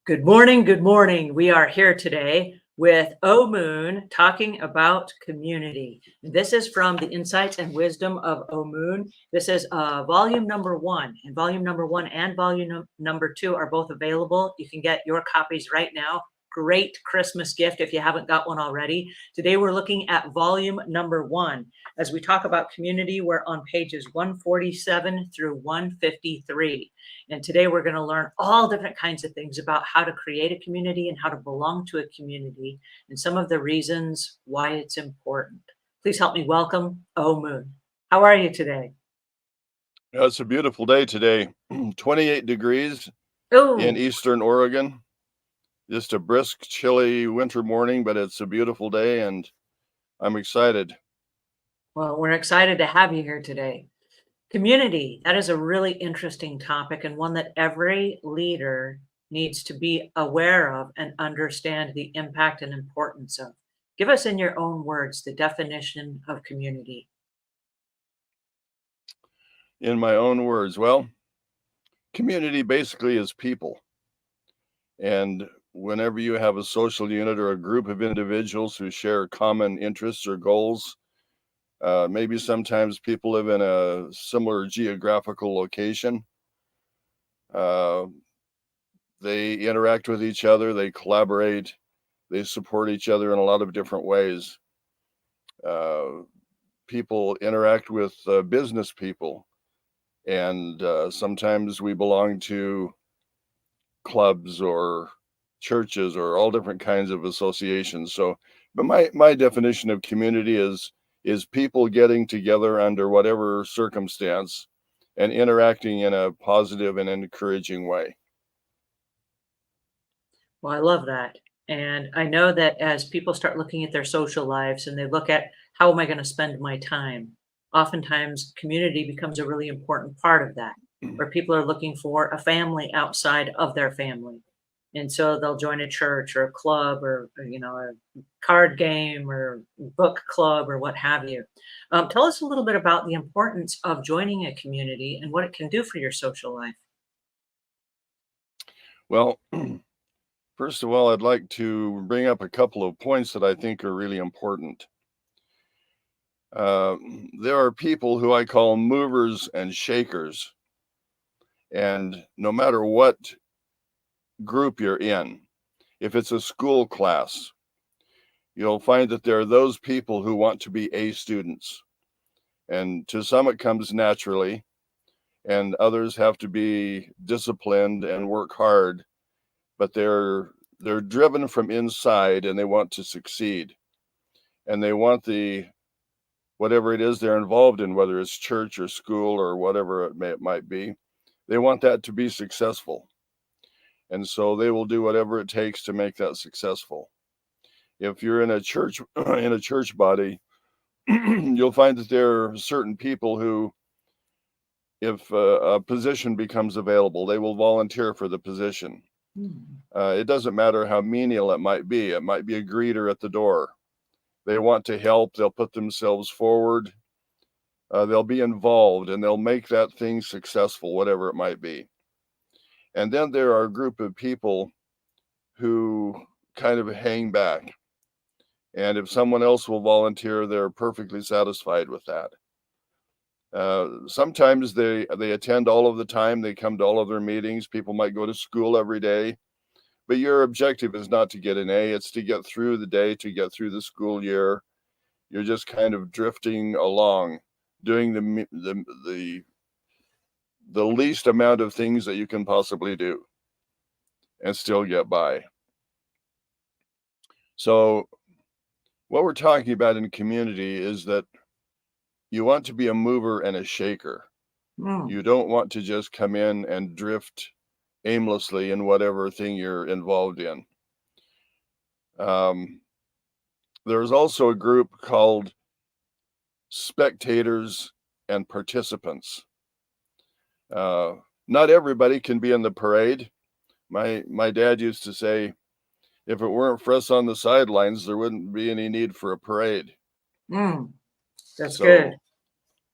Good morning. Good morning. We are here today with Omuugn talking about community. This is from the Insights and Wisdom of Omuugn. This is volume number 1, and volume number 1 and volume number 2 are both available. You can get your copies right now. Great Christmas gift if you haven't got one already. Today we're looking at volume number 1. As we talk about community, we're on pages 147 through 153. And today we're going to learn all different kinds of things about how to create a community and how to belong to a community and some of the reasons why it's important. Please help me welcome Omuugn. How are you today? It's a beautiful day today. 28 degrees in Oh, eastern Oregon. Just a brisk, chilly winter morning, but it's a beautiful day and I'm excited. well, we're excited to have you here today. Community, that is a really interesting topic and one that every leader needs to be aware of and understand the impact and importance of. Give us in your own words the definition of community. In my own words, well, community basically is people. And whenever you have a social unit or a group of individuals who share common interests or goals, maybe sometimes people live in a similar geographical location. Uh, they interact with each other, they collaborate, they support each other in a lot of different ways. Uh, People interact with business people, and sometimes we belong to clubs or churches or all different kinds of associations. So, but my definition of community is people getting together under whatever circumstance and interacting in a positive and encouraging way. Well, I love that. And I know that as people start looking at their social lives and they look at how am I going to spend my time, oftentimes community becomes a really important part of that, where people are looking for a family outside of their family. And so they'll join a church or a club or a card game or book club or what have you. Tell us a little bit about the importance of joining a community and what it can do for your social life. Well, first of all, I'd like to bring up a couple of points that I think are really important. Uh, there are people who I call movers and shakers. And no matter what group you're in, if it's a school class, you'll find that there are those people who want to be A students. And to some, it comes naturally, and others have to be disciplined and work hard, but they're driven from inside and they want to succeed. And they want the whatever it is they're involved in, whether it's church or school or whatever it might be, they want that to be successful. And so they will do whatever it takes to make that successful. If you're in a church in a church body, you'll find that there are certain people who, if a position becomes available, they will volunteer for the position. Hmm. It doesn't matter how menial it might be. It might be a greeter at the door. They want to help. They'll put themselves forward. They'll be involved and they'll make that thing successful, whatever it might be. And then there are a group of people who kind of hang back. And if someone else will volunteer, they're perfectly satisfied with that. Sometimes they attend all of the time. They come to all of their meetings. People might go to school every day. But your objective is not to get an A. It's to get through the day, to get through the school year. You're just kind of drifting along, doing the least amount of things that you can possibly do and still get by. So what we're talking about in community is that you want to be a mover and a shaker. Hmm. You don't want to just come in and drift aimlessly in whatever thing you're involved in. There's also a group called spectators and participants. Not everybody can be in the parade. My dad used to say, if it weren't for us on the sidelines, there wouldn't be any need for a parade. Mm, that's good.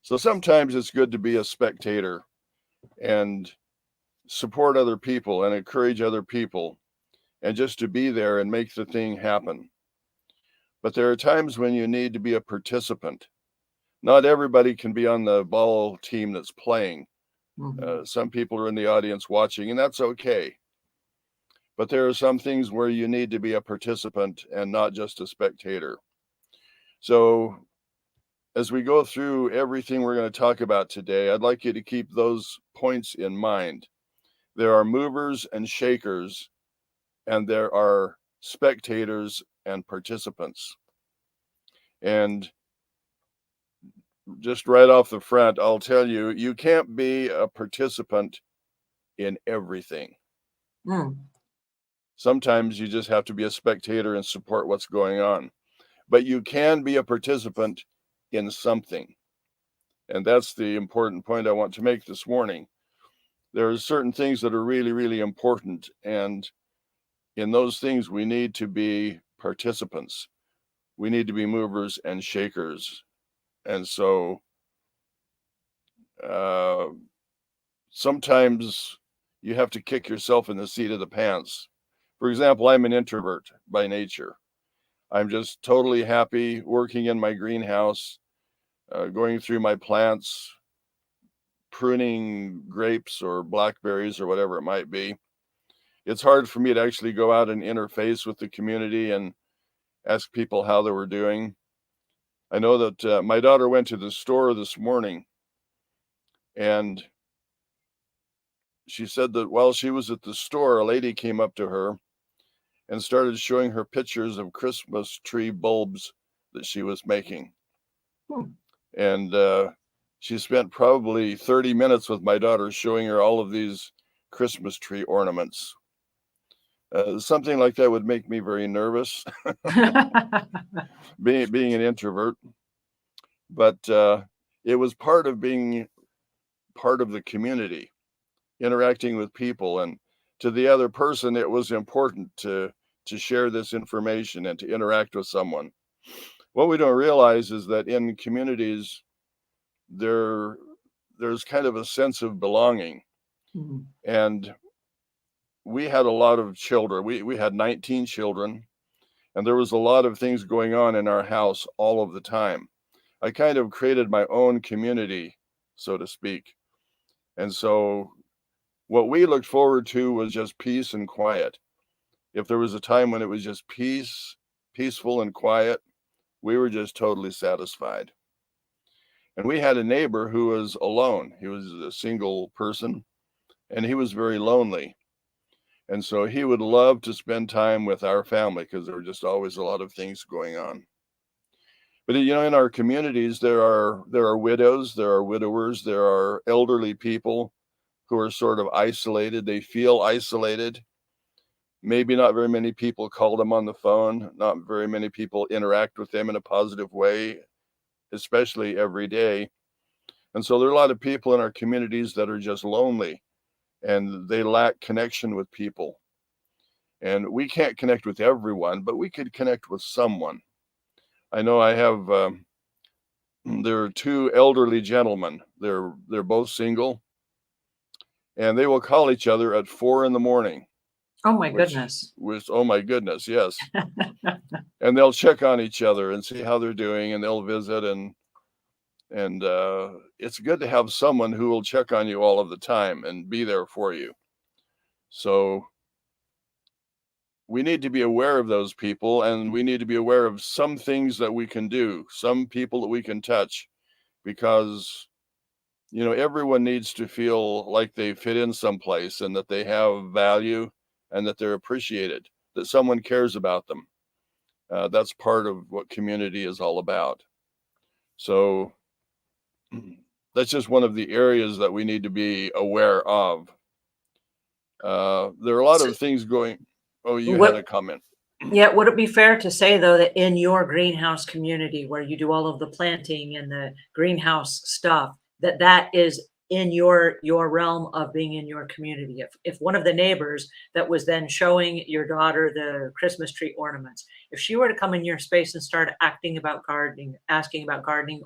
So sometimes it's good to be a spectator and support other people and encourage other people and just to be there and make the thing happen. But there are times when you need to be a participant. Not everybody can be on the ball team that's playing. Some people are in the audience watching, and that's okay. But there are some things where you need to be a participant and not just a spectator. So as we go through everything we're going to talk about today, I'd like you to keep those points in mind. There are movers and shakers, and there are spectators and participants. And just right off the front, I'll tell you, you can't be a participant in everything. Sometimes you just have to be a spectator and support what's going on. But you can be a participant in something. And that's the important point I want to make this morning. There are certain things that are really, really important. And in those things, we need to be participants. We need to be movers and shakers. And so sometimes you have to kick yourself in the seat of the pants. For example, I'm an introvert by nature. I'm just totally happy working in my greenhouse, going through my plants, pruning grapes or blackberries or whatever it might be. It's hard for me to actually go out and interface with the community and ask people how they were doing. I know that my daughter went to the store this morning, and she said that while she was at the store, a lady came up to her and started showing her pictures of Christmas tree bulbs that she was making. And she spent probably 30 minutes with my daughter showing her all of these Christmas tree ornaments. Something like that would make me very nervous, being an introvert. But it was part of being part of the community, interacting with people. And to the other person, it was important to share this information and to interact with someone. What we don't realize is that in communities, there's kind of a sense of belonging. And we had a lot of children. We had 19 children, and there was a lot of things going on in our house all of the time. I kind of created my own community, so to speak. And so what we looked forward to was just peace and quiet. If there was a time when it was just peaceful and quiet, we were just totally satisfied. And we had a neighbor who was alone. He was a single person, and he was very lonely. And so he would love to spend time with our family because there were just always a lot of things going on. But in our communities, there are widows, there are widowers, there are elderly people who are sort of isolated. They feel isolated. Maybe not very many people call them on the phone. Not very many people interact with them in a positive way, especially every day. And so there are a lot of people in our communities that are just lonely, and they lack connection with people. And we can't connect with everyone, but we could connect with someone. I know I have, there are two elderly gentlemen. They're both single, and they will call each other at 4 a.m. Oh my goodness. Oh my goodness, yes. And they'll check on each other and see how they're doing, and they'll visit, and it's good to have someone who will check on you all of the time and be there for you. So we need to be aware of those people, and we need to be aware of some things that we can do, some people that we can touch, because everyone needs to feel like they fit in someplace and that they have value and that they're appreciated, that someone cares about them. That's part of what community is all about. So that's just one of the areas that we need to be aware of. There are a lot of things going. Oh, you had a comment. Yeah, would it be fair to say, though, that in your greenhouse community where you do all of the planting and the greenhouse stuff, that is in your realm of being in your community. If one of the neighbors that was then showing your daughter the Christmas tree ornaments, if she were to come in your space and start asking about gardening,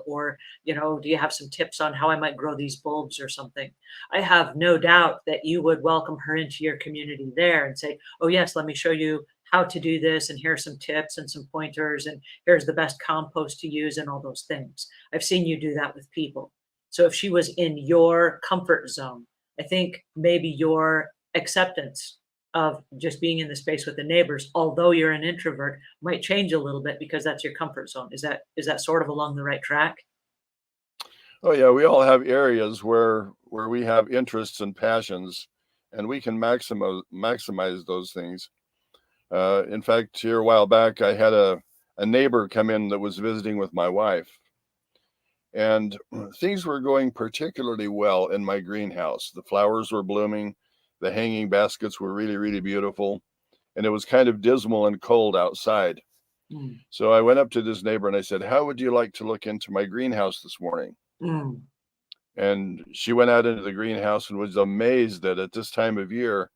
or, do you have some tips on how I might grow these bulbs or something? I have no doubt that you would welcome her into your community there and say, oh yes, let me show you how to do this, and here's some tips and some pointers, and here's the best compost to use and all those things. I've seen you do that with people. So if she was in your comfort zone, I think maybe your acceptance of just being in the space with the neighbors, although you're an introvert, might change a little bit because that's your comfort zone. Is that sort of along the right track? Oh yeah, we all have areas where we have interests and passions, and we can maximize those things. In fact, here a while back, I had a neighbor come in that was visiting with my wife, and things were going particularly well in my greenhouse. The flowers were blooming, the hanging baskets were really, really beautiful, and it was kind of dismal and cold outside. Mm, So I went up to this neighbor and I said, "How would you like to look into my greenhouse this morning?" mm. And she went out into the greenhouse and was amazed that at this time of year,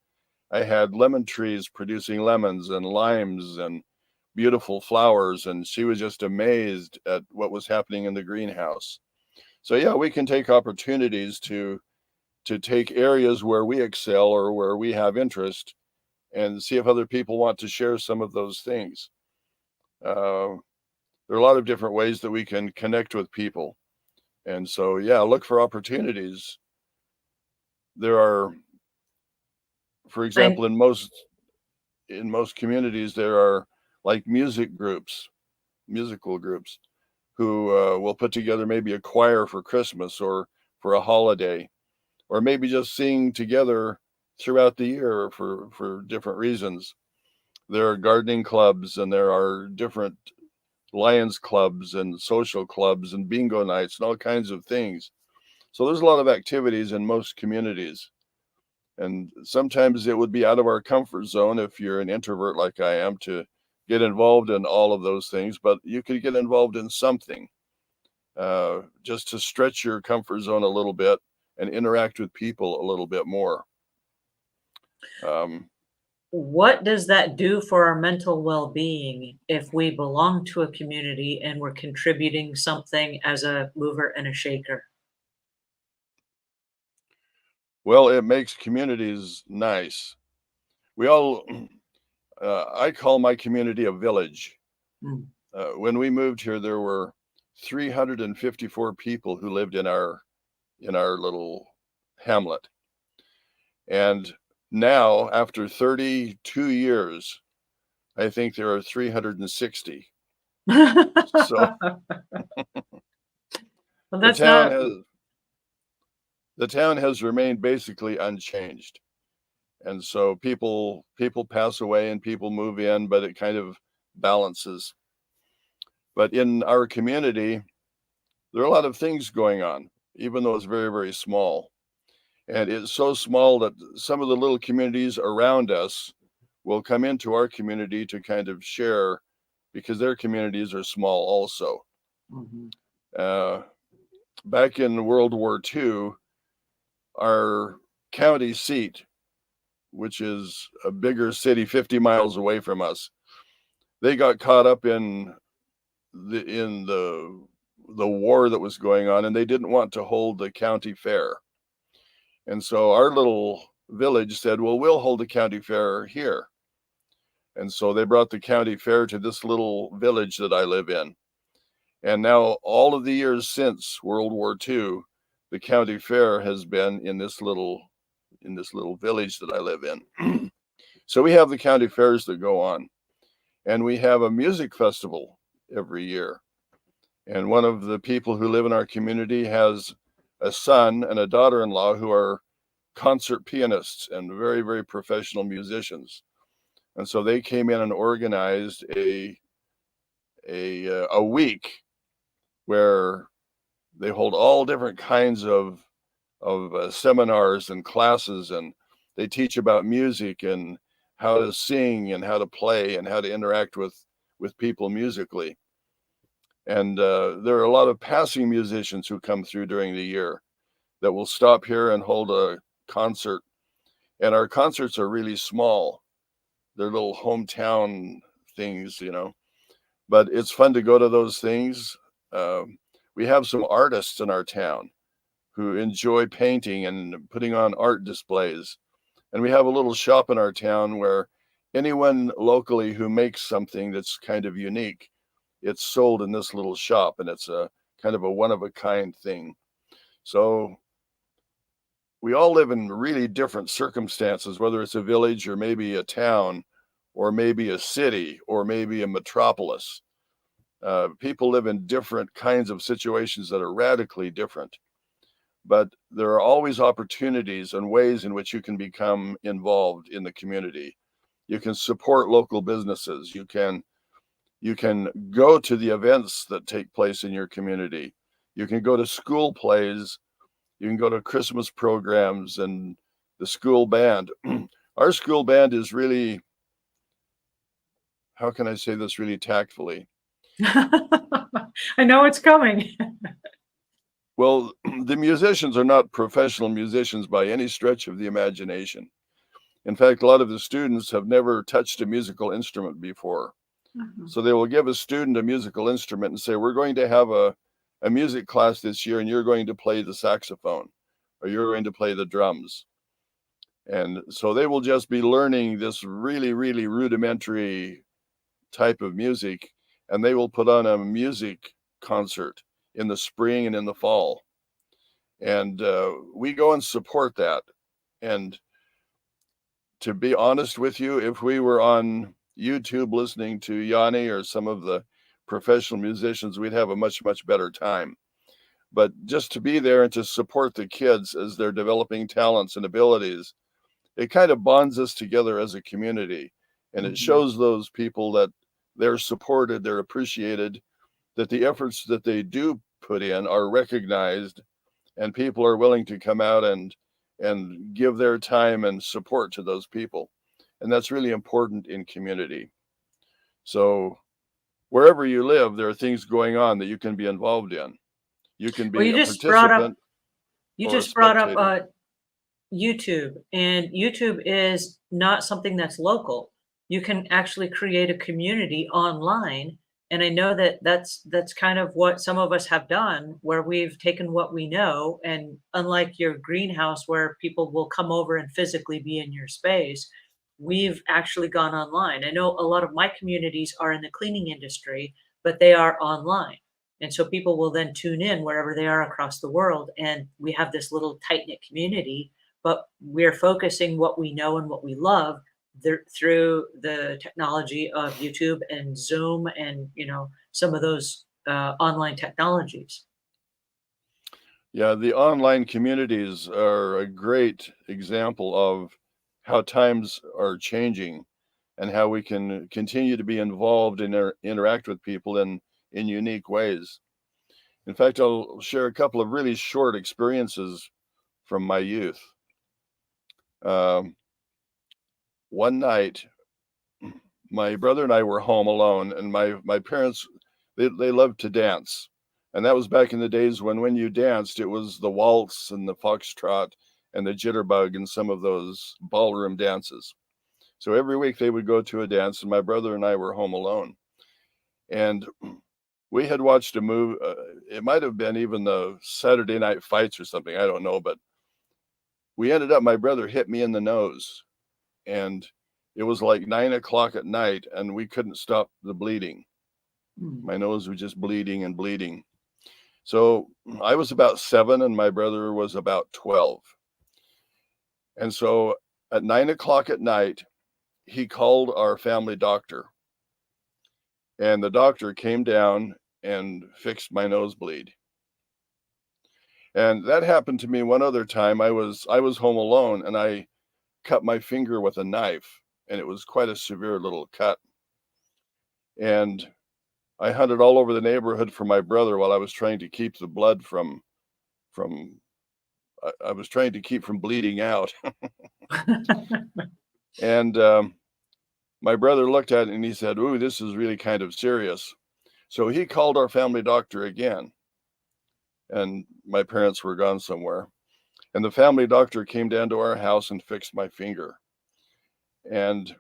I had lemon trees producing lemons and limes and beautiful flowers. And she was just amazed at what was happening in the greenhouse. So yeah, we can take opportunities to take areas where we excel or where we have interest and see if other people want to share some of those things. Uh, there are a lot of different ways that we can connect with people. And so, yeah, look for opportunities. There are, for I example, in most communities, there are like musical groups who will put together maybe a choir for Christmas or for a holiday, or maybe just sing together throughout the year for different reasons. There are gardening clubs, and there are different Lions clubs and social clubs and bingo nights and all kinds of things. So there's a lot of activities in most communities. And sometimes it would be out of our comfort zone if you're an introvert like I am to get involved in all of those things, but you could get involved in something just to stretch your comfort zone a little bit and interact with people a little bit more. Um, What does that do for our mental well-being if we belong to a community and we're contributing something as a mover and a shaker? well, it makes communities nice. We all, I call my community a village. Mm. When we moved here, there were 354 people who lived in our little hamlet. And now, after 32 years, I think there are 360. So Well, the that's town not. has the town has remained basically unchanged. And so people pass away and people move in, but it kind of balances. But in our community, there are a lot of things going on, even though it's very, very small. And it's so small that some of the little communities around us will come into our community to kind of share because their communities are small also. Mhm. Uh, Back in World War II, our county seat, which is a bigger city 50 miles away from us, they got caught up in the war that was going on, and they didn't want to hold the county fair. And so our little village said, well, we'll hold the county fair here. And so they brought the county fair to this little village that I live in. And now all of the years since World War II, the county fair has been in this little village that I live in. So we have the county fairs that go on, and we have a music festival every year. And one of the people who live in our community has a son and a daughter-in-law who are concert pianists and very, very professional musicians. And so they came in and organized a week where they hold all different kinds of seminars and classes, and they teach about music and how to sing and how to play and how to interact with people musically. And there are a lot of passing musicians who come through during the year. that will stop here and hold a concert. And our concerts are really small. They're little hometown things, but it's fun to go to those things. We have some artists in our town who enjoy painting and putting on art displays. And we have a little shop in our town where anyone locally who makes something that's kind of unique, it's sold in this little shop, and it's a kind of a one-of-a-kind thing. So we all live in really different circumstances, whether it's a village or maybe a town or maybe a city or maybe a metropolis. People live in different kinds of situations that are radically different. But there are always opportunities and ways in which you can become involved in the community. You can support local businesses. You can go to the events that take place in your community. You can go to school plays. You can go to Christmas programs and the school band. Our school band is really, how can I say this really tactfully? I know it's coming. Well, the musicians are not professional musicians by any stretch of the imagination. In fact, a lot of the students have never touched a musical instrument before. Mhm. So they will give a student a musical instrument and say, we're going to have a music class this year, and you're going to play the saxophone, or you're going to play the drums. And so they will just be learning this really, really rudimentary type of music, and they will put on a music concert in the spring and in the fall. And we go and support that. And to be honest with you, if we were on YouTube listening to Yanni or some of the professional musicians, we'd have a much, much better time. But just to be there and to support the kids as they're developing talents and abilities, it kind of bonds us together as a community. And it shows those people that they're supported, they're appreciated, that the efforts that they do put in are recognized, and people are willing to come out and give their time and support to those people. And that's really important in community. So wherever you live, there are things going on that you can be involved in. You can Well, be a participant. You or a just brought up spectator. YouTube, and YouTube is not something that's local. You can actually create a community online, and I know that that's kind of what some of us have done, where we've taken what we know, and unlike your greenhouse where people will come over and physically be in your space, we've actually gone online. I know a lot of my communities are in the cleaning industry, but they are online. And so people will then tune in wherever they are across the world, and we have this little tight-knit community, but we're focusing what we know and what we love through the technology of YouTube and Zoom and some of those online technologies. Yeah, the online communities are a great example of how times are changing and how we can continue to be involved and interact with people in unique ways. In fact, I'll share a couple of really short experiences from my youth. One night, my brother and I were home alone, and my parents, they loved to dance. And that was back in the days when you danced, it was the waltz and the foxtrot and the jitterbug and some of those ballroom dances. So every week they would go to a dance, and my brother and I were home alone. And we had watched a movie. It might have been even the Saturday Night Fights or something. I don't know. But we ended up, my brother hit me in the nose. And it was like 9 o'clock at night, and we couldn't stop the bleeding. My nose was just bleeding and bleeding. So I was about 7 and my brother was about 12. And so at 9 o'clock at night, he called our family doctor. And the doctor came down and fixed my nosebleed. And that happened to me one other time. I was home alone, and I cut my finger with a knife, and it was quite a severe little cut. And I hunted all over the neighborhood for my brother while I was trying to keep the blood from I was trying to keep from bleeding out. And my brother looked at it and he said, "Ooh, this is really kind of serious." So he called our family doctor again, and my parents were gone somewhere. And the family doctor came down to our house and fixed my finger. And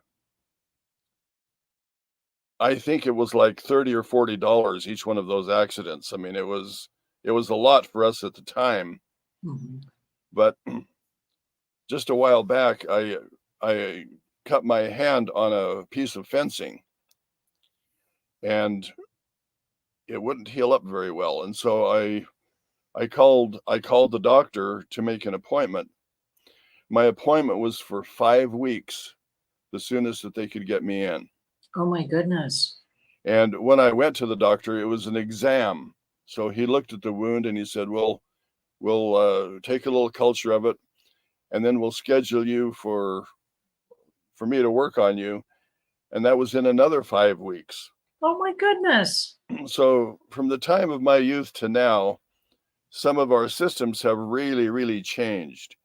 I think it was like $30 or $40 each one of those accidents. I mean, it was a lot for us at the time. Mhm. But just a while back, I cut my hand on a piece of fencing, and it wouldn't heal up very well. And so I called the doctor to make an appointment. My appointment was for 5 weeks, the soonest that they could get me in. Oh my goodness. And when I went to the doctor, it was an exam. So he looked at the wound and he said, "Well, we'll take a little culture of it, and then we'll schedule you for me to work on you." And that was in another 5 weeks. Oh my goodness. So from the time of my youth to now, some of our systems have really, really changed.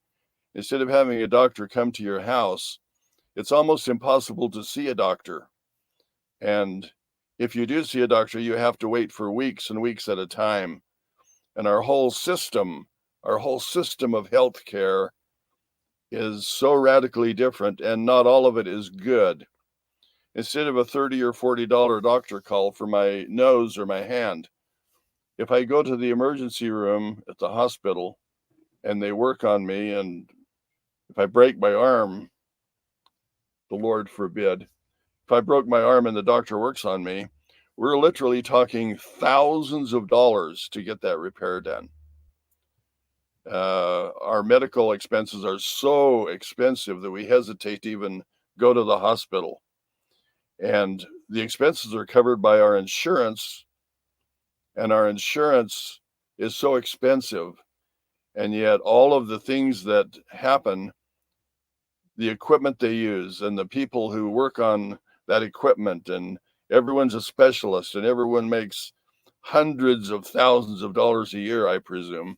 Instead of having a doctor come to your house, it's almost impossible to see a doctor. And if you do see a doctor, you have to wait for weeks and weeks at a time. And our whole system of healthcare is so radically different, and not all of it is good. Instead of a $30 or $40 doctor call for my nose or my hand, if I go to the emergency room at the hospital and they work on me, and if I break my arm, the Lord forbid, if I broke my arm and the doctor works on me, we're literally talking thousands of dollars to get that repair done. Our medical expenses are so expensive that we hesitate to even go to the hospital. And the expenses are covered by our insurance, and our insurance is so expensive. And yet all of the things that happen, the equipment they use and the people who work on that equipment, and everyone's a specialist, and everyone makes hundreds of thousands of dollars a year, I presume.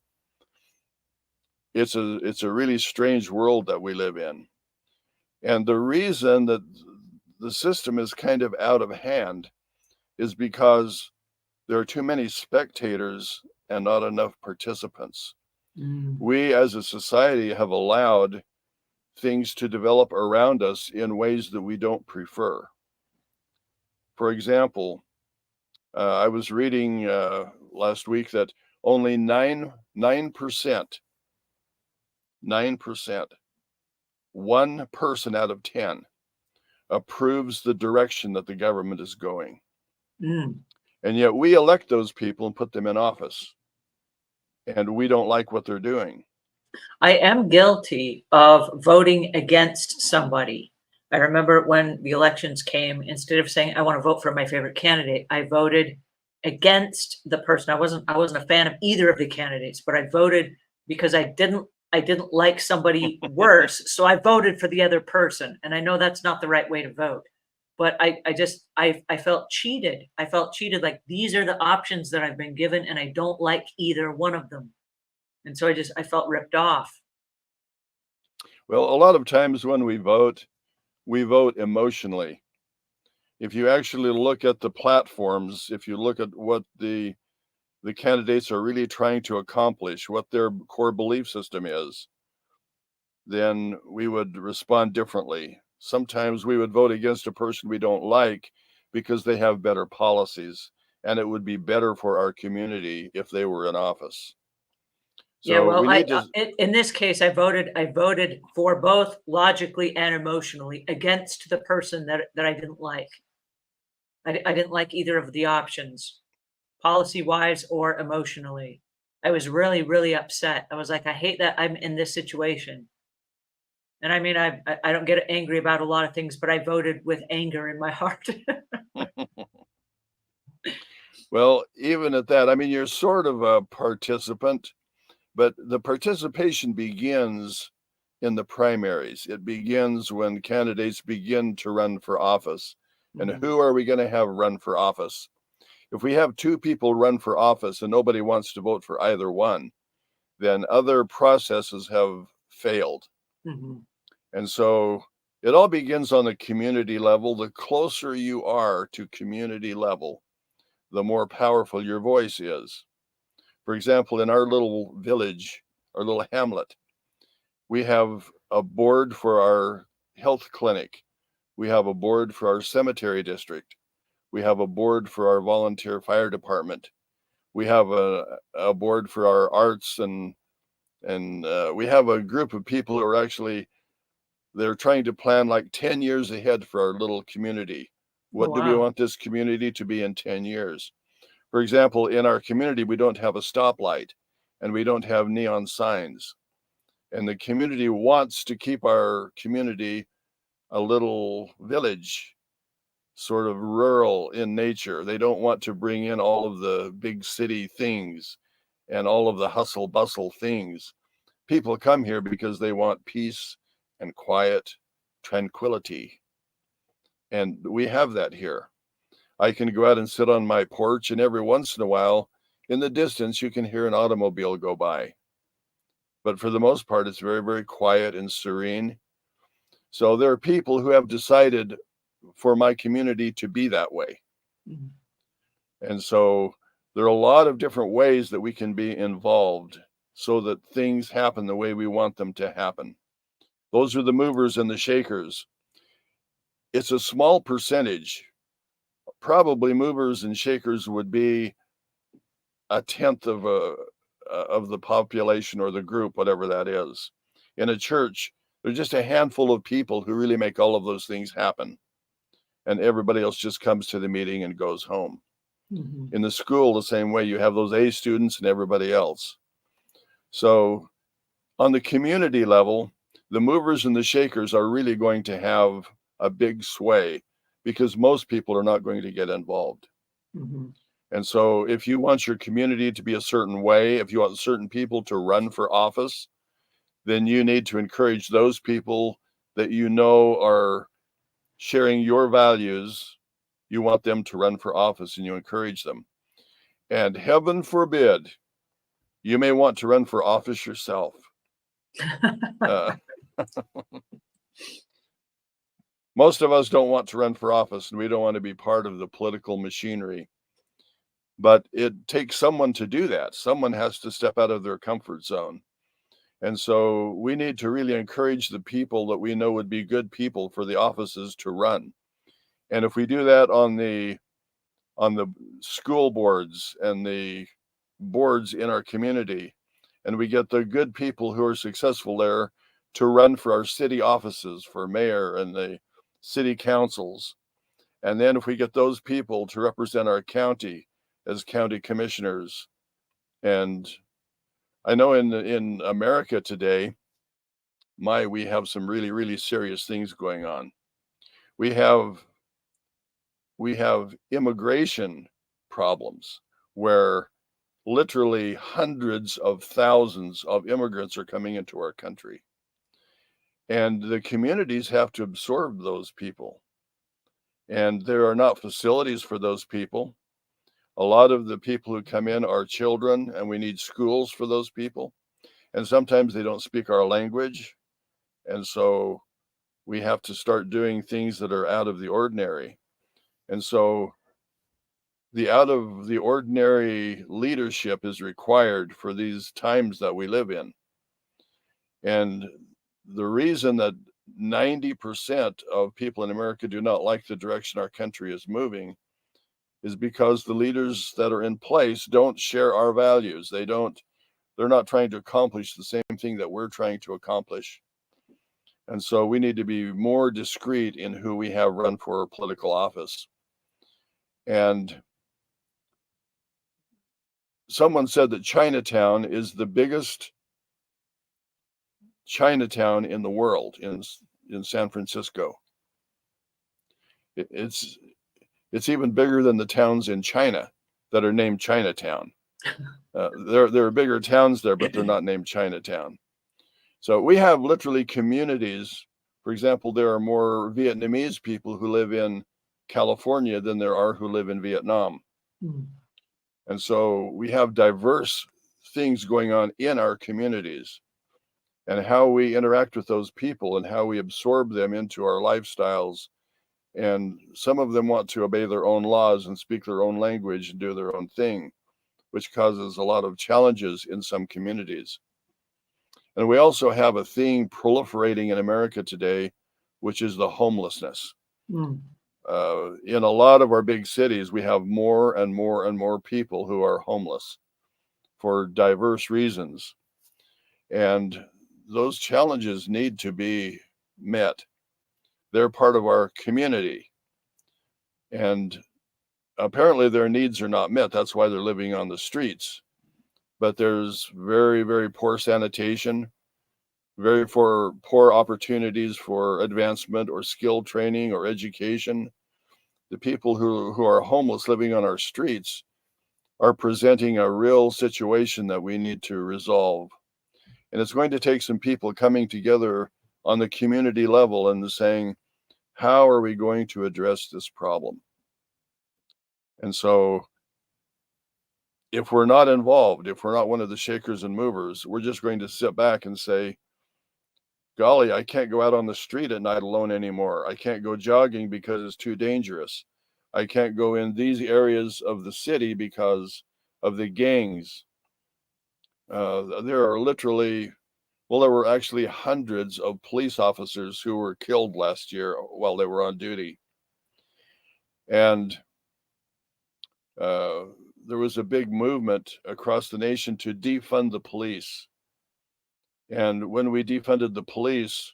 It's a really strange world that we live in. And the reason that the system is kind of out of hand is because there are too many spectators and not enough participants. We as a society have allowed things to develop around us in ways that we don't prefer. For example, I was reading last week that only 9%, 1 person out of 10 approves the direction that the government is going. Mm. And yet we elect those people and put them in office, and we don't like what they're doing. I am guilty of voting against somebody. I remember when the elections came, instead of saying I want to vote for my favorite candidate, I voted against the person. I wasn't a fan of either of the candidates, but I voted because I didn't like somebody worse, so I voted for the other person. And I know that's not the right way to vote, but I felt cheated. I felt cheated, like these are the options that I've been given and I don't like either one of them. And so I felt ripped off. Well, a lot of times when we vote emotionally. If you actually look at the platforms, if you look at what the candidates are really trying to accomplish, what their core belief system is, then we would respond differently. Sometimes we would vote against a person we don't like because they have better policies, and it would be better for our community if they were in office. Yeah, So well, we need to. in this case, I voted for both logically and emotionally against the person that I didn't like. I didn't like either of the options, policy-wise or emotionally. I was really, really upset. I was like, I hate that I'm in this situation. And I mean, I don't get angry about a lot of things, but I voted with anger in my heart. Well, even at that, I mean, you're sort of a participant, but the participation begins in the primaries. It begins when candidates begin to run for office. And Mhm. who are we going to have run for office? If we have 2 people run for office and nobody wants to vote for either one, then other processes have failed. Mhm. And so it all begins on the community level. The closer you are to community level, the more powerful your voice is. For example, in our little village, our little hamlet, We have a board for our health clinic. We have a board for our cemetery district. We have a board for our volunteer fire department. We have a board for our arts, and we have a group of people who are actually, they're trying to plan like 10 years ahead for our little community. What do we wow. want this community to be in 10 years? For example, in our community, we don't have a stoplight and we don't have neon signs. And the community wants to keep our community a little village, sort of rural in nature. They don't want to bring in all of the big city things and all of the hustle bustle things. People come here because they want peace and quiet, tranquility. And we have that here. I can go out and sit on my porch, and every once in a while, in the distance, you can hear an automobile go by. But for the most part, it's very, very quiet and serene. So there are people who have decided for my community to be that way. Mhm. And so there are a lot of different ways that we can be involved so that things happen the way we want them to happen. Those are the movers and the shakers. It's a small percentage. Probably movers and shakers would be a tenth of the population or the group, whatever that is. In a church, there's just a handful of people who really make all of those things happen. And everybody else just comes to the meeting and goes home. Mhm. In the school, the same way, you have those A students and everybody else. So on the community level, the movers and the shakers are really going to have a big sway because most people are not going to get involved. Mhm. And so if you want your community to be a certain way, if you want certain people to run for office, then you need to encourage those people that you know are sharing your values. You want them to run for office and you encourage them. And heaven forbid, you may want to run for office yourself. Uh, most of us don't want to run for office, and we don't want to be part of the political machinery. But it takes someone to do that. Someone has to step out of their comfort zone. And so we need to really encourage the people that we know would be good people for the offices to run. And if we do that on the school boards and the boards in our community, and we get the good people who are successful there to run for our city offices, for mayor and the city councils, and then if we get those people to represent our county as county commissioners. And I know in America today, we have some really, really serious things going on. We have immigration problems where literally hundreds of thousands of immigrants are coming into our country. And the communities have to absorb those people. And there are not facilities for those people. A lot of the people who come in are children, and we need schools for those people. And sometimes they don't speak our language. And so we have to start doing things that are out of the ordinary. And so the out of the ordinary leadership is required for these times that we live in. And the reason that 90% of people in America do not like the direction our country is moving is because the leaders that are in place don't share our values. They're not trying to accomplish the same thing that we're trying to accomplish. And so we need to be more discreet in who we have run for political office. And someone said that Chinatown is the biggest Chinatown in the world in San Francisco. It's even bigger than the towns in China that are named Chinatown. There are bigger towns there, but they're not named Chinatown. So we have literally communities. For example, there are more Vietnamese people who live in California than there are who live in Vietnam. Mhm. And so we have diverse things going on in our communities, and how we interact with those people and how we absorb them into our lifestyles. And some of them want to obey their own laws and speak their own language and do their own thing, which causes a lot of challenges in some communities. And we also have a theme proliferating in America today, which is the homelessness. Mm. In a lot of our big cities, we have more and more and more people who are homeless for diverse reasons. And those challenges need to be met. They're part of our community. And apparently their needs are not met. That's why they're living on the streets. But there's very, very poor sanitation, very poor opportunities for advancement or skill training or education. The people who are homeless living on our streets are presenting a real situation that we need to resolve. And it's going to take some people coming together on the community level and saying, how are we going to address this problem? And so if we're not involved, if we're not one of the shakers and movers, we're just going to sit back and say, golly, I can't go out on the street at night alone anymore. I can't go jogging because it's too dangerous. I can't go in these areas of the city because of the gangs. There are literally, well, there were actually hundreds of police officers who were killed last year while they were on duty. And there was a big movement across the nation to defund the police. And when we defunded the police,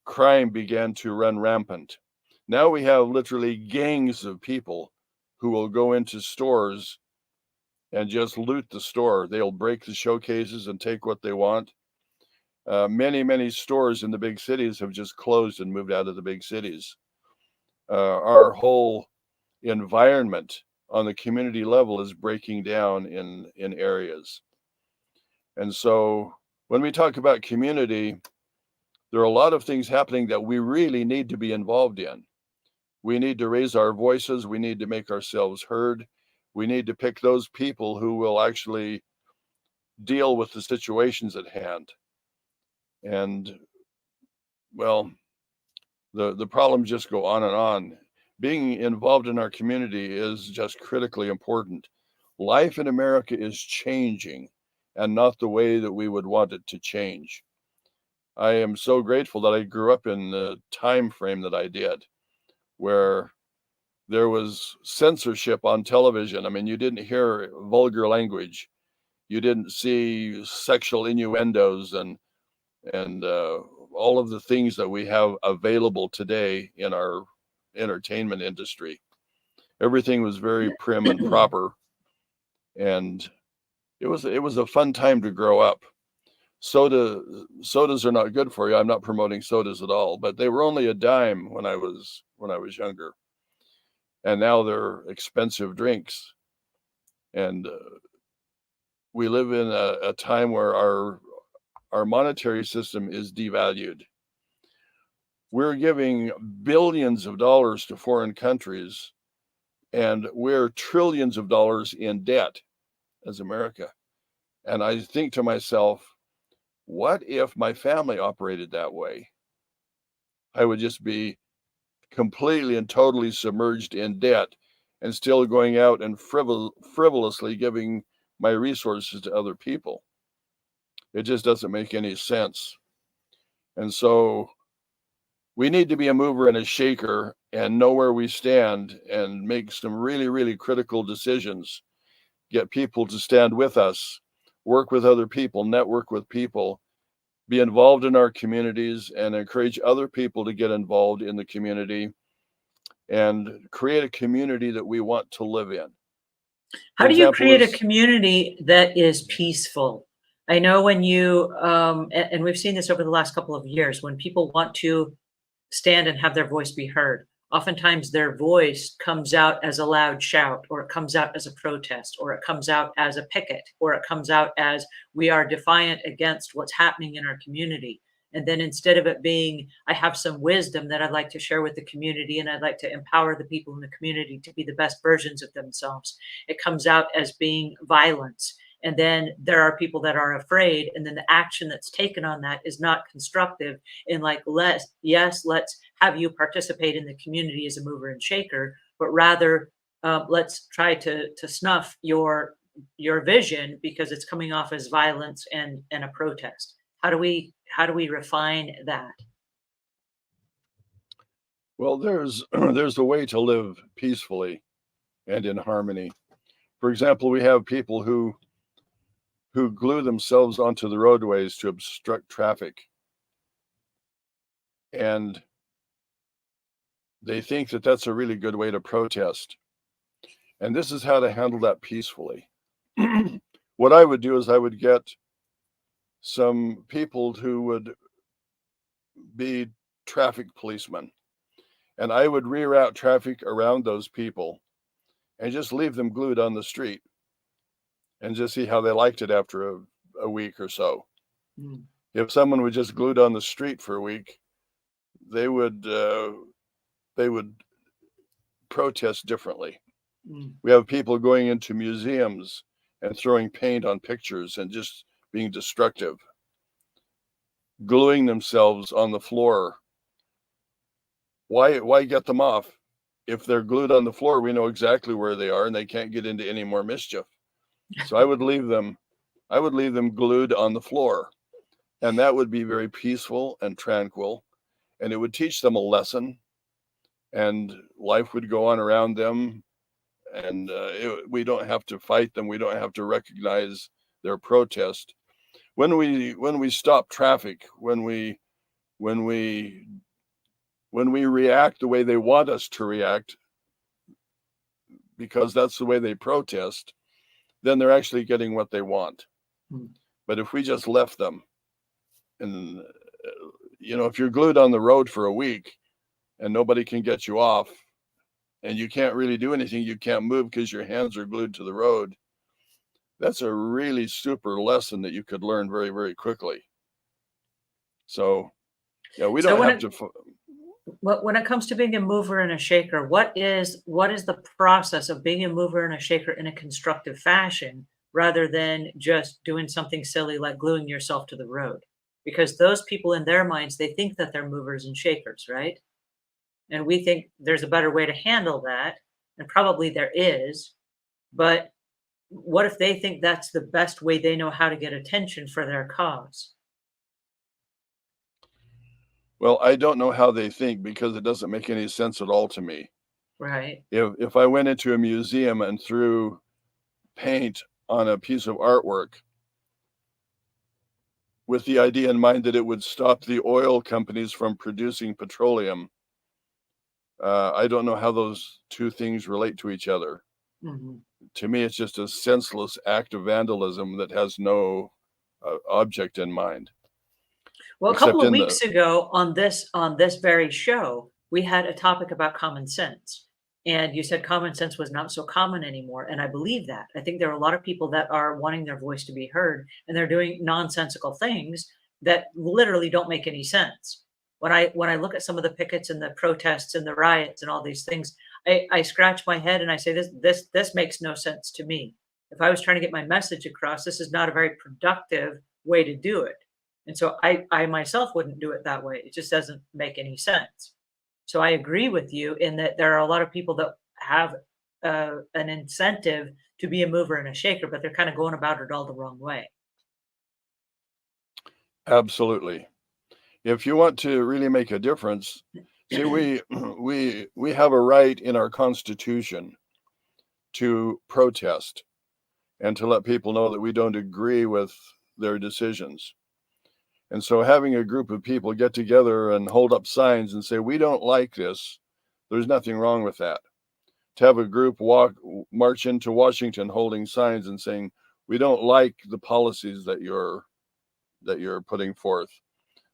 crime began to run rampant. Now we have literally gangs of people who will go into stores and just loot the store. They'll break the showcases and take what they want. Many stores in the big cities have just closed and moved out of the big cities. Our whole environment on the community level is breaking down in areas. And so when we talk about community, there are a lot of things happening that we really need to be involved in. We need to raise our voices. We need to make ourselves heard. We need to pick those people who will actually deal with the situations at hand. And well, the problems just go on and on. Being involved in our community is just critically important. Life in America is changing and not the way that we would want it to change. I am so grateful that I grew up in the time frame that I did, where there was censorship on television. I mean, you didn't hear vulgar language. You didn't see sexual innuendos and all of the things that we have available today in our entertainment industry. Everything was very prim and proper, and it was a fun time to grow up. Sodas are not good for you. I'm not promoting sodas at all, but they were only a dime when I was younger, and now they're expensive drinks. And we live in a time where our monetary system is devalued. We're giving billions of dollars to foreign countries, and we're trillions of dollars in debt as America. And I think to myself, what if my family operated that way? I would just be completely and totally submerged in debt and still going out and frivolously giving my resources to other people. It just doesn't make any sense. And so we need to be a mover and a shaker and know where we stand and make some really, really critical decisions. Get people to stand with us, work with other people, network with people, be involved in our communities, and encourage other people to get involved in the community and create a community that we want to live in. How do you create a community that is peaceful? I know when you, and we've seen this over the last couple of years, when people want to stand and have their voice be heard, oftentimes their voice comes out as a loud shout, or it comes out as a protest, or it comes out as a picket, or it comes out as we are defiant against what's happening in our community. And then instead of it being, I have some wisdom that I'd like to share with the community and I'd like to empower the people in the community to be the best versions of themselves, it comes out as being violence. And then there are people that are afraid, and then the action that's taken on that is not constructive in like, let's have you participate in the community as a mover and shaker, but rather let's try to snuff your vision because it's coming off as violence and a protest. How do we refine that? Well, there's there's a way to live peacefully and in harmony. For example, we have people who glue themselves onto the roadways to obstruct traffic, and they think that that's a really good way to protest. And this is how to handle that peacefully. What I would do is I would get some people who would be traffic policemen, and I would reroute traffic around those people and just leave them glued on the street and just see how they liked it after a week or so. Mm. If someone was just glued on the street for a week, they would protest differently. Mm. We have people going into museums and throwing paint on pictures and just being destructive, gluing themselves on the floor. Why get them off? If they're glued on the floor, we know exactly where they are and they can't get into any more mischief. So I would leave them glued on the floor, and that would be very peaceful and tranquil, and it would teach them a lesson, and life would go on around them, and we don't have to fight them. We don't have to recognize their protest. When we stop traffic, when we react the way they want us to react, because that's the way they protest, then they're actually getting what they want. Mm. But if we just left them, and if you're glued on the road for a week and nobody can get you off, and you can't really do anything, you can't move because your hands are glued to the road, that's a really super lesson that you could learn very, very quickly. So, yeah, we don't have to. When it comes to being a mover and a shaker, what is the process of being a mover and a shaker in a constructive fashion rather than just doing something silly like gluing yourself to the road? Because those people in their minds, they think that they're movers and shakers, right? And we think there's a better way to handle that, and probably there is, but what if they think that's the best way they know how to get attention for their cause? Well, I don't know how they think because it doesn't make any sense at all to me. Right. If I went into a museum and threw paint on a piece of artwork with the idea in mind that it would stop the oil companies from producing petroleum, I don't know how those two things relate to each other. Mm-hmm. To me, it's just a senseless act of vandalism that has no object in mind. Well, a Except couple of in weeks ago on this very show, we had a topic about common sense. And you said common sense was not so common anymore. And I believe that. I think there are a lot of people that are wanting their voice to be heard, and they're doing nonsensical things that literally don't make any sense. When I look at some of the pickets and the protests and the riots and all these things, I scratch my head and I say this makes no sense to me. If I was trying to get my message across, this is not a very productive way to do it. And so I myself wouldn't do it that way. It just doesn't make any sense. So I agree with you in that there are a lot of people that have an incentive to be a mover and a shaker, but they're kind of going about it all the wrong way. Absolutely. If you want to really make a difference, see, we have a right in our Constitution to protest and to let people know that we don't agree with their decisions. And so having a group of people get together and hold up signs and say, we don't like this, there's nothing wrong with that. To have a group march into Washington holding signs and saying, we don't like the policies that you're putting forth,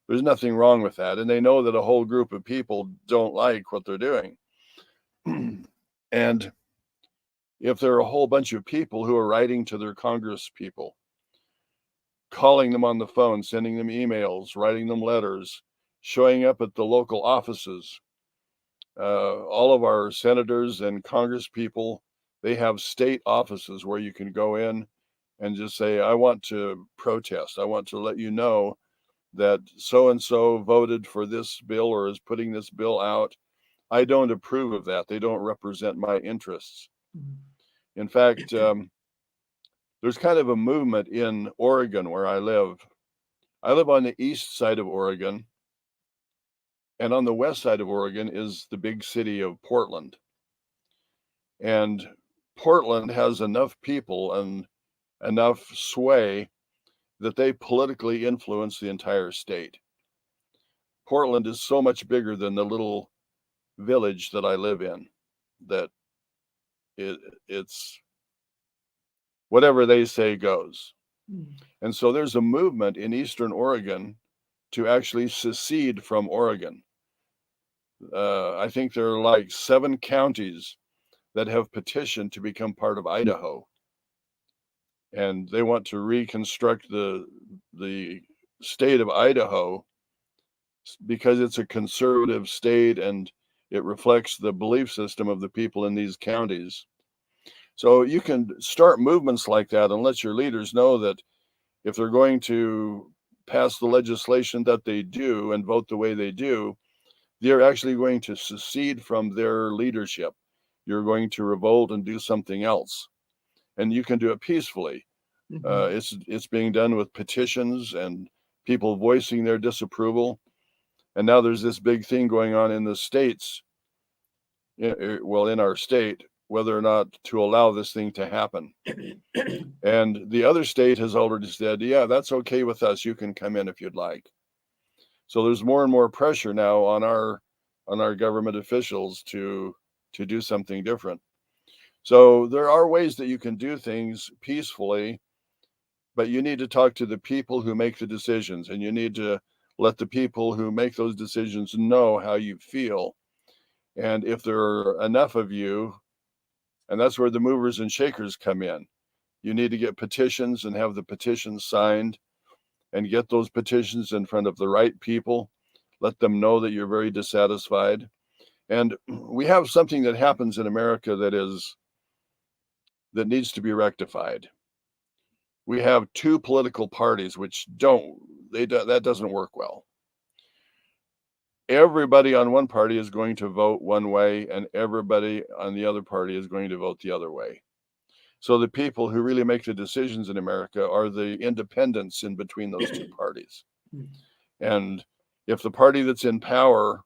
there's nothing wrong with that. And they know that a whole group of people don't like what they're doing. And if there are a whole bunch of people who are writing to their Congress people, calling them on the phone, sending them emails, writing them letters, showing up at the local offices. All of our senators and Congress people, they have state offices where you can go in and just say, I want to protest. I want to let you know that so-and-so voted for this bill or is putting this bill out. I don't approve of that. They don't represent my interests. In fact, there's kind of a movement in Oregon where I live I live on the east side of Oregon, and on the west side of Oregon is the big city of Portland. And Portland has enough people and enough sway that they politically influence the entire state. Portland is so much bigger than the little village that I live in that it's whatever they say goes. And so there's a movement in Eastern Oregon to actually secede from Oregon. I think there are like 7 counties that have petitioned to become part of Idaho. And they want to reconstruct the state of Idaho because it's a conservative state and it reflects the belief system of the people in these counties. So you can start movements like that and let your leaders know that if they're going to pass the legislation that they do and vote the way they do, they're actually going to secede from their leadership. You're going to revolt and do something else. And you can do it peacefully. It's being done with petitions and people voicing their disapproval. And now there's this big thing going on in the states, well, in our state, whether or not to allow this thing to happen. And the other state has already said, yeah, that's okay with us. You can come in if you'd like. So there's more and more pressure now on our government officials to do something different. So there are ways that you can do things peacefully, but you need to talk to the people who make the decisions, and you need to let the people who make those decisions know how you feel. And if there are enough of you, and that's where the movers and shakers come in, you need to get petitions and have the petitions signed and get those petitions in front of the right people. Let them know that you're very dissatisfied. And we have something that happens in America that needs to be rectified. We have 2 political parties which that doesn't work well. Everybody on one party is going to vote one way and everybody on the other party is going to vote the other way. So the people who really make the decisions in America are the independents in between those 2 parties. And if the party that's in power,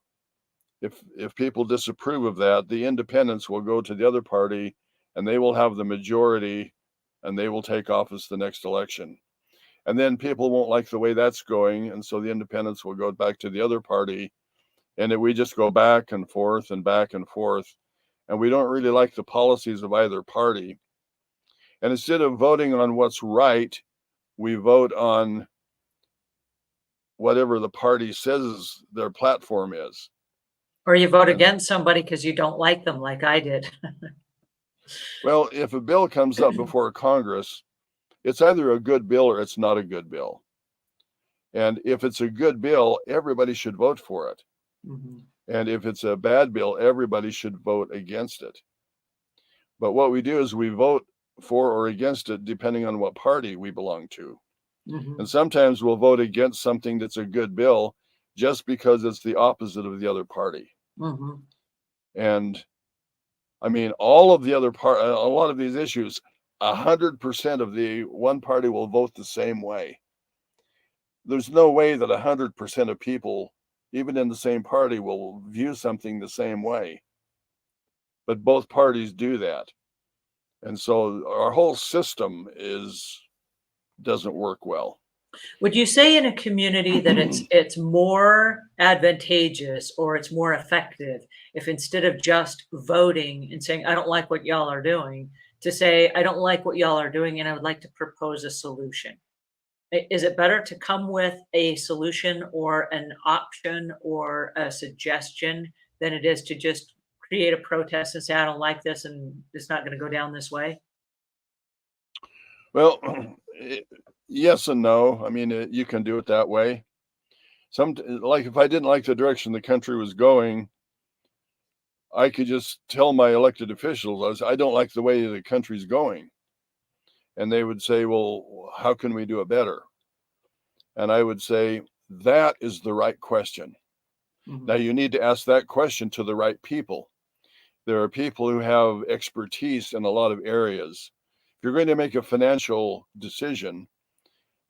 if people disapprove of that, the independents will go to the other party and they will have the majority and they will take office the next election. And then people won't like the way that's going. And so the independents will go back to the other party. And we just go back and forth and back and forth. And we don't really like the policies of either party. And instead of voting on what's right, we vote on whatever the party says their platform is. Or you vote against somebody because you don't like them, like I did. Well, if a bill comes up before Congress, it's either a good bill or it's not a good bill. And if it's a good bill, everybody should vote for it. And if it's a bad bill, everybody should vote against it. But what we do is we vote for or against it depending on what party we belong to. And sometimes we'll vote against something that's a good bill just because it's the opposite of the other party. And I mean, all of the other a lot of these issues, 100% of the one party will vote the same way. There's no way that 100% of people, even in the same party, will view something the same way. But both parties do that. And so our whole system doesn't work well. Would you say in a community that it's more advantageous or it's more effective if instead of just voting and saying, I don't like what y'all are doing, to say, I don't like what y'all are doing and I would like to propose a solution? Is it better to come with a solution or an option or a suggestion than it is to just create a protest and say, I don't like this and it's not going to go down this way? Well, yes and no. I mean, you can do it that way. Like if I didn't like the direction the country was going, I could just tell my elected officials, I don't like the way the country's going. And they would say, well, how can we do it better? And I would say, that is the right question. Now you need to ask that question to the right people. There are people who have expertise in a lot of areas. If you're going to make a financial decision,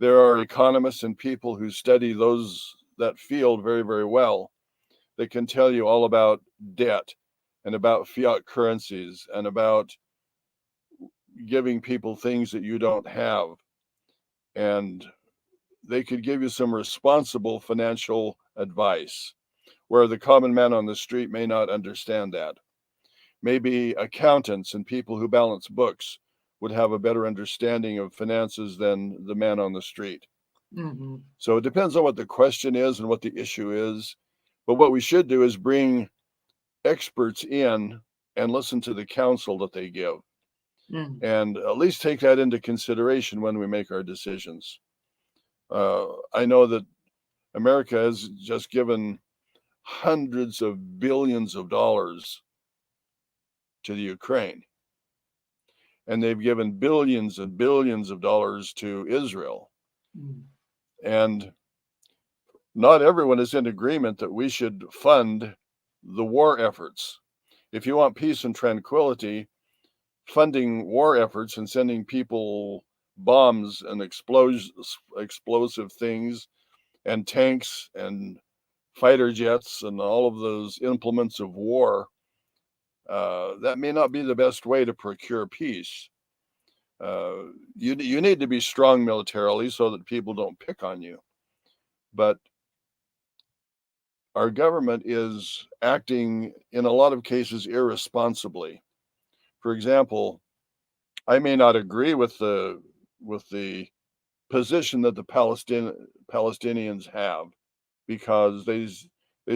There are economists and people who study that field very, very well that can tell you all about debt and about fiat currencies and about giving people things that you don't have. And they could give you some responsible financial advice where the common man on the street may not understand that. Maybe accountants and people who balance books would have a better understanding of finances than the man on the street. Mm-hmm. So it depends on what the question is and what the issue is. But what we should do is bring experts in and listen to the counsel that they give, and at least take that into consideration when we make our decisions. I know that America has just given hundreds of billions of dollars to the Ukraine, and they've given billions and billions of dollars to Israel. And not everyone is in agreement that we should fund the war efforts. If you want peace and tranquility, funding war efforts and sending people bombs and explosive things and tanks and fighter jets and all of those implements of war, that may not be the best way to procure peace. You need to be strong militarily so that people don't pick on you. But our government is acting in a lot of cases irresponsibly. For example, I may not agree with the position that the Palestinians have, because they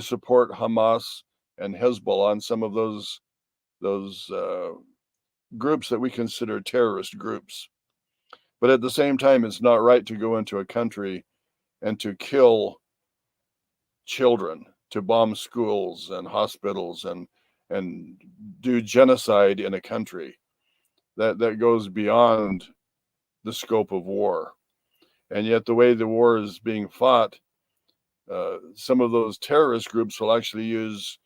support Hamas and Hezbollah and some of those groups that we consider terrorist groups. But at the same time, it's not right to go into a country and to kill children, to bomb schools and hospitals and do genocide in a country. That goes beyond the scope of war. And yet the way the war is being fought, some of those terrorist groups will actually use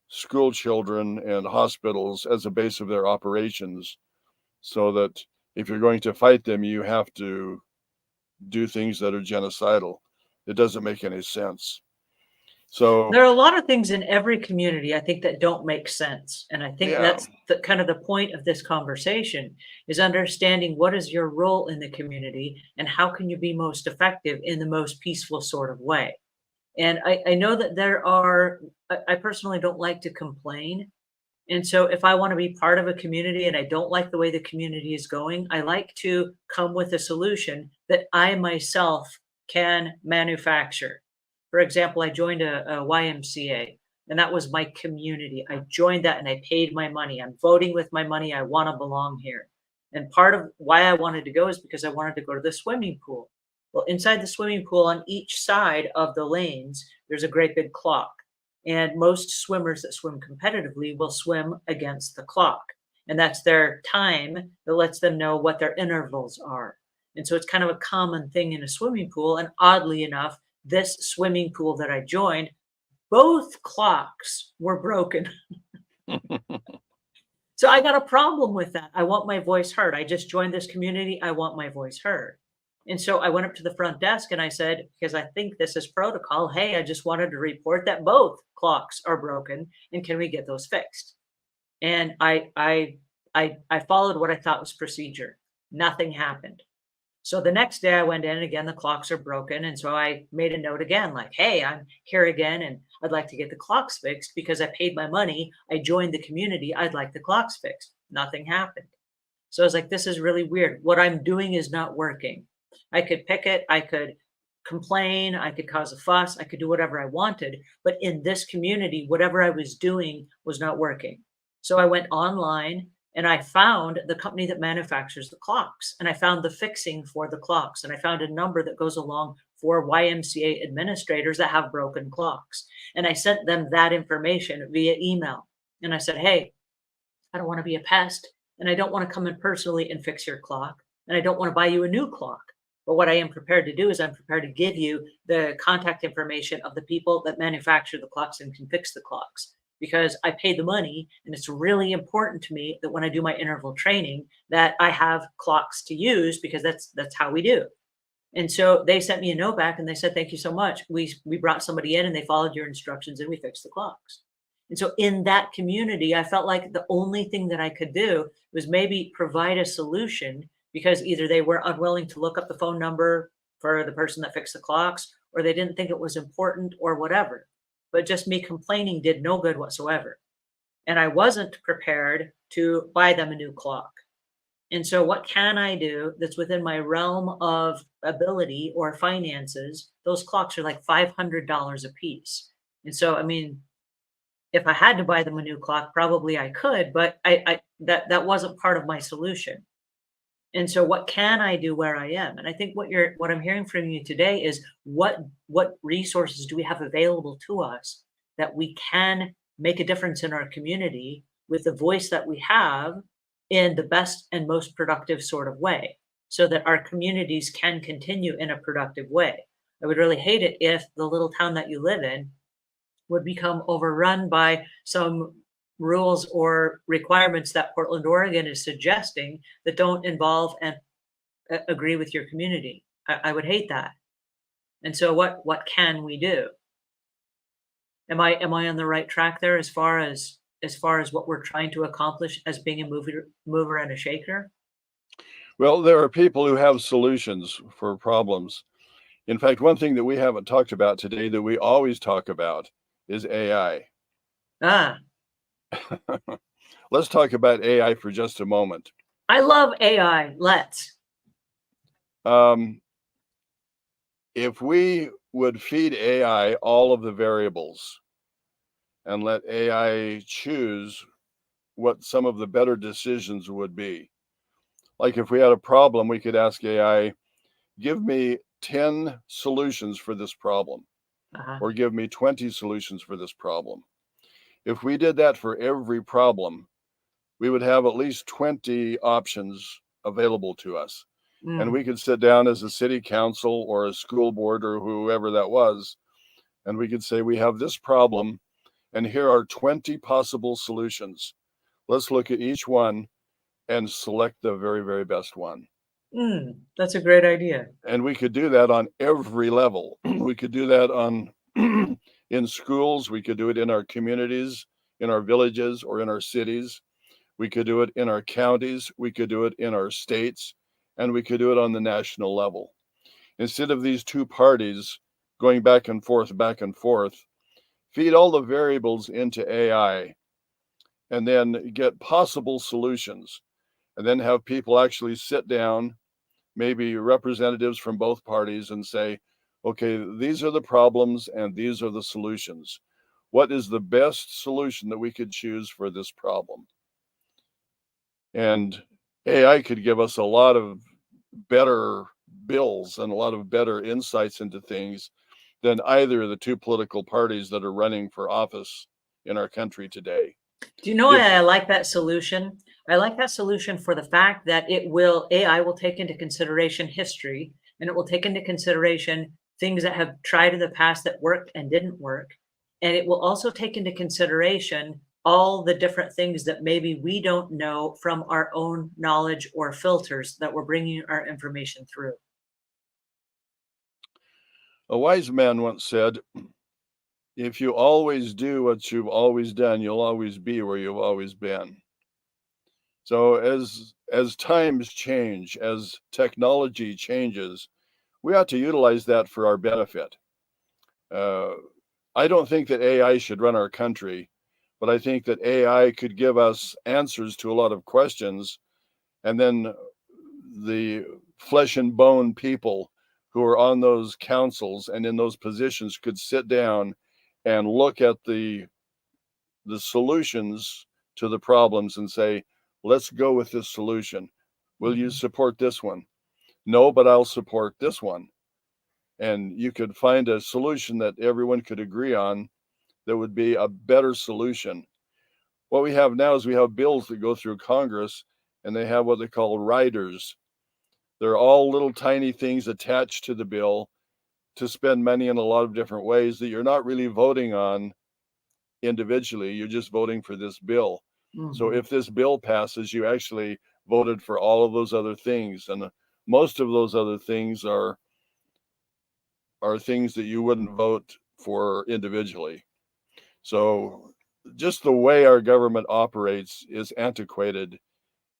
school children and hospitals as a base of their operations, so that if you're going to fight them, you have to do things that are genocidal. It doesn't make any sense. So there are a lot of things in every community, I think, that don't make sense. And I think yeah, that's kind of the point of this conversation, is understanding what is your role in the community and how can you be most effective in the most peaceful sort of way. And I know that there are, I personally don't like to complain. And so if I want to be part of a community and I don't like the way the community is going, I like to come with a solution that I myself can manufacture. For example, I joined a YMCA, and that was my community. I joined that and I paid my money. I'm voting with my money. I want to belong here. And part of why I wanted to go is because I wanted to go to the swimming pool. Well, inside the swimming pool, on each side of the lanes, there's a great big clock. And most swimmers that swim competitively will swim against the clock. And that's their time that lets them know what their intervals are. And so it's kind of a common thing in a swimming pool. And oddly enough, this swimming pool that I joined, both clocks were broken. So I got a problem with that. I want my voice heard. I just joined this community. I want my voice heard. And so I went up to the front desk and I said, because I think this is protocol, hey, I just wanted to report that both clocks are broken, and can we get those fixed? And I followed what I thought was procedure. Nothing happened. So the next day I went in again, the clocks are broken. And so I made a note again, like, hey, I'm here again and I'd like to get the clocks fixed because I paid my money. I joined the community. I'd like the clocks fixed. Nothing happened. So I was like, this is really weird. What I'm doing is not working. I could picket, I could complain, I could cause a fuss, I could do whatever I wanted. But in this community, whatever I was doing was not working. So I went online and I found the company that manufactures the clocks, and I found the fixing for the clocks, and I found a number that goes along for YMCA administrators that have broken clocks. And I sent them that information via email. And I said, hey, I don't want to be a pest, and I don't want to come in personally and fix your clock, and I don't want to buy you a new clock. But what I am prepared to do is I'm prepared to give you the contact information of the people that manufacture the clocks and can fix the clocks, because I pay the money, and it's really important to me that when I do my interval training that I have clocks to use, because that's how we do. And so they sent me a note back and they said, thank you so much. We brought somebody in and they followed your instructions and we fixed the clocks. And so in that community, I felt like the only thing that I could do was maybe provide a solution, because either they were unwilling to look up the phone number for the person that fixed the clocks, or they didn't think it was important or whatever. But just me complaining did no good whatsoever. And I wasn't prepared to buy them a new clock. And so what can I do that's within my realm of ability or finances? Those clocks are like $500 a piece. And so, I mean, if I had to buy them a new clock, probably I could, but that wasn't part of my solution. And so what can I do where I am? And I think what I'm hearing from you today is what resources do we have available to us that we can make a difference in our community with the voice that we have in the best and most productive sort of way, so that our communities can continue in a productive way. I would really hate it if the little town that you live in would become overrun by some rules or requirements that Portland, Oregon is suggesting that don't involve and agree with your community. I would hate that. And so what can we do? Am I on the right track there as far as what we're trying to accomplish as being a mover and a shaker? Well, there are people who have solutions for problems. In fact, one thing that we haven't talked about today that we always talk about is AI. Ah, Let's talk about AI for just a moment. I love AI. Let's. If we would feed AI all of the variables and let AI choose what some of the better decisions would be. Like if we had a problem, we could ask AI, give me 10 solutions for this problem, Uh-huh. or give me 20 solutions for this problem. If we did that for every problem, we would have at least 20 options available to us. And we could sit down as a city council or a school board or whoever that was, and we could say, we have this problem, and here are 20 possible solutions. Let's look at each one and select the very, very best one. That's a great idea. And we could do that on every level. We could do that on in schools. We could do it in our communities, in our villages, or in our cities. We could do it in our counties. We could do it in our states, and we could do it on the national level. Instead of these two parties going back and forth, feed all the variables into AI and then get possible solutions, and then have people actually sit down, maybe representatives from both parties, and say, okay, these are the problems and these are the solutions. What is the best solution that we could choose for this problem? And AI could give us a lot of better bills and a lot of better insights into things than either of the two political parties that are running for office in our country today. Do you know why I like that solution? I like that solution for the fact that AI will take into consideration history, and it will take into consideration things that have tried in the past that worked and didn't work. And it will also take into consideration all the different things that maybe we don't know from our own knowledge or filters that we're bringing our information through. A wise man once said, if you always do what you've always done, you'll always be where you've always been. So as times change, as technology changes, we ought to utilize that for our benefit. I don't think that AI should run our country, but I think that AI could give us answers to a lot of questions, and then the flesh and bone people who are on those councils and in those positions could sit down and look at the solutions to the problems and say, let's go with this solution. Will you support this one? No, but I'll support this one. And you could find a solution that everyone could agree on that would be a better solution. What we have now is we have bills that go through Congress, and they have what they call riders. They're all little tiny things attached to the bill to spend money in a lot of different ways that you're not really voting on individually. You're just voting for this bill. So if this bill passes, you actually voted for all of those other things. And most of those other things are are things that you wouldn't vote for individually. So just the way our government operates is antiquated.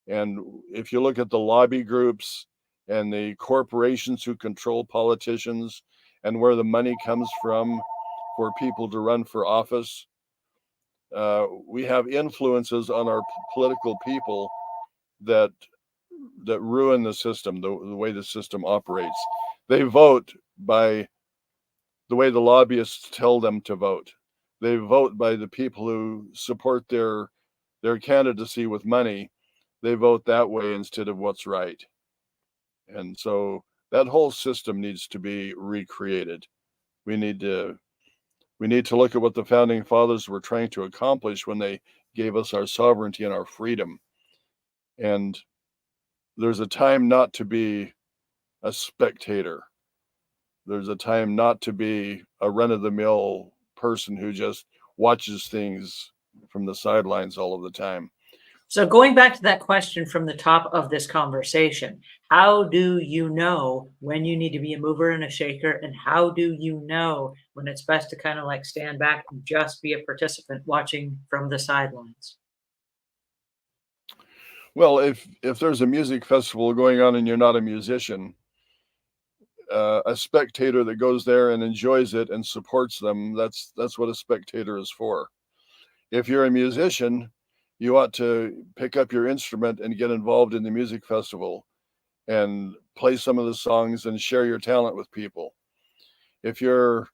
And if you look at the lobby groups and the corporations who control politicians and where the money comes from for people to run for office, we have influences on our political people that ruin the system, the way the system operates. They vote by the way the lobbyists tell them to vote. They vote by the people who support their candidacy with money. They vote that way instead of what's right. And so that whole system needs to be recreated. We need to look at what the founding fathers were trying to accomplish when they gave us our sovereignty and our freedom. And there's a time not to be a spectator. There's a time not to be a run-of-the-mill person who just watches things from the sidelines all of the time. So going back to that question from the top of this conversation, how do you know when you need to be a mover and a shaker? And how do you know when it's best to kind of like stand back and just be a participant watching from the sidelines? Well, if there's a music festival going on and you're not a musician, a spectator that goes there and enjoys it and supports them, that's what a spectator is for. If you're a musician, you ought to pick up your instrument and get involved in the music festival and play some of the songs and share your talent with people. If you're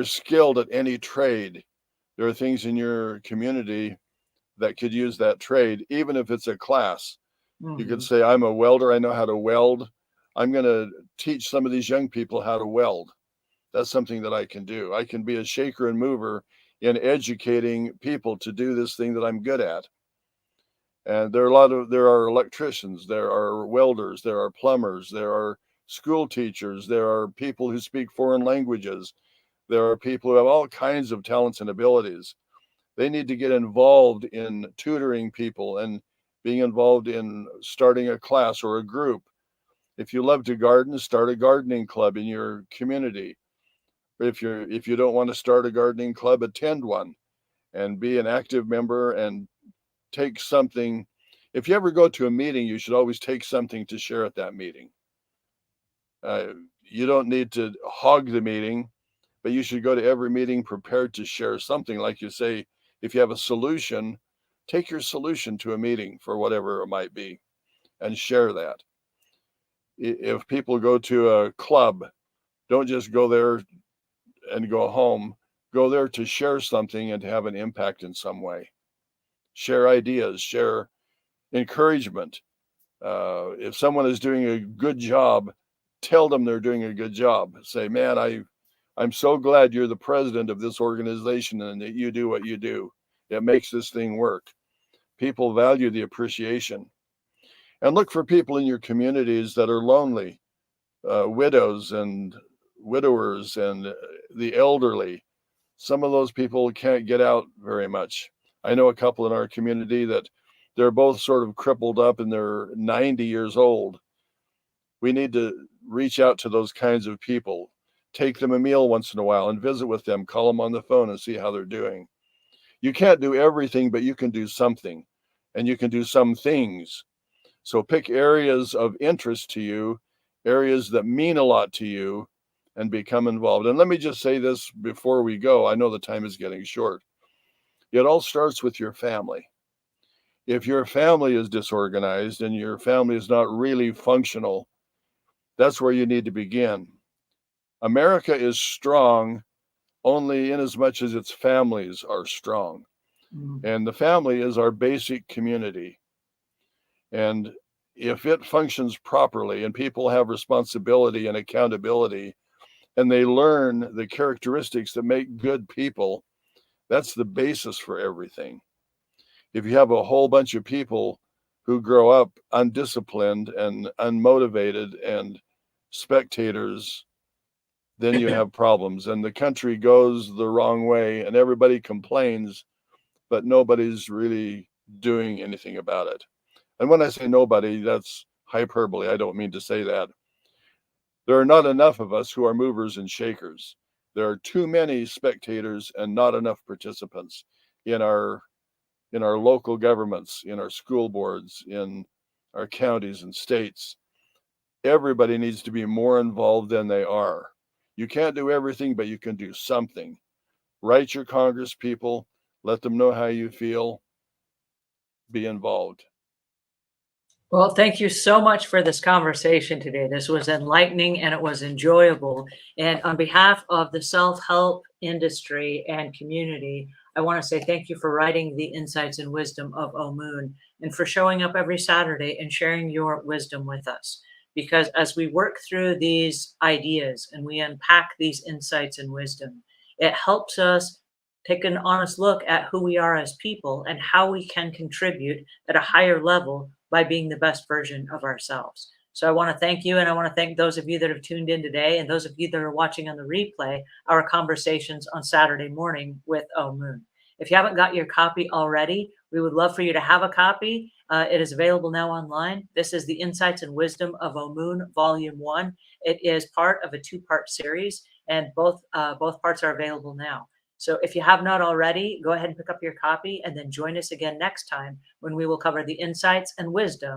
skilled at any trade, there are things in your community that could use that trade, even if it's a class. You could say, I'm a welder, I know how to weld. I'm going to teach some of these young people how to weld. That's something that I can do. I can be a shaker and mover in educating people to do this thing that I'm good at. And there are electricians, there are welders, there are plumbers, there are school teachers, there are people who speak foreign languages, there are people who have all kinds of talents and abilities. They need to get involved in tutoring people and being involved in starting a class or a group. If you love to garden, start a gardening club in your community. If you don't want to start a gardening club, attend one and be an active member and take something. If you ever go to a meeting, you should always take something to share at that meeting. You don't need to hog the meeting, but you should go to every meeting prepared to share something. Like you say, if you have a solution, take your solution to a meeting for whatever it might be and share that. If people go to a club, don't just go there and go home. Go there to share something and to have an impact in some way. Share ideas, share encouragement. If someone is doing a good job, tell them they're doing a good job. Say, man, I'm so glad you're the president of this organization and that you do what you do. It makes this thing work. People value the appreciation. And look for people in your communities that are lonely, widows and widowers and the elderly. Some of those people can't get out very much. I know a couple in our community that they're both sort of crippled up and they're 90 years old. We need to reach out to those kinds of people, take them a meal once in a while and visit with them, call them on the phone and see how they're doing. You can't do everything, but you can do something and you can do some things. So pick areas of interest to you, areas that mean a lot to you, and become involved. And let me just say this before we go. I know the time is getting short. It all starts with your family. If your family is disorganized and your family is not really functional, that's where you need to begin. America is strong only in as much as its families are strong. And the family is our basic community. And if it functions properly and people have responsibility and accountability and they learn the characteristics that make good people, that's the basis for everything. If you have a whole bunch of people who grow up undisciplined and unmotivated and spectators, then you have problems and the country goes the wrong way and everybody complains, but nobody's really doing anything about it. And when I say nobody, that's hyperbole. I don't mean to say that. There are not enough of us who are movers and shakers. There are too many spectators and not enough participants in our local governments, in our school boards, in our counties and states. Everybody needs to be more involved than they are. You can't do everything, but you can do something. Write your Congress people, let them know how you feel, be involved. Well, thank you so much for this conversation today. This was enlightening and it was enjoyable. And on behalf of the self-help industry and community, I want to say thank you for writing the insights and wisdom of Omuugn and for showing up every Saturday and sharing your wisdom with us. Because as we work through these ideas and we unpack these insights and wisdom, it helps us take an honest look at who we are as people and how we can contribute at a higher level by being the best version of ourselves. So I want to thank you, and I want to thank those of you that have tuned in today, and those of you that are watching on the replay, our conversations on Saturday morning with Omuugn. If you haven't got your copy already, we would love for you to have a copy. It is available now online. This is the Insights and Wisdom of Omuugn, Volume 1. It is part of a two-part series, and both parts are available now. So if you have not already, go ahead and pick up your copy and then join us again next time when we will cover the insights and wisdom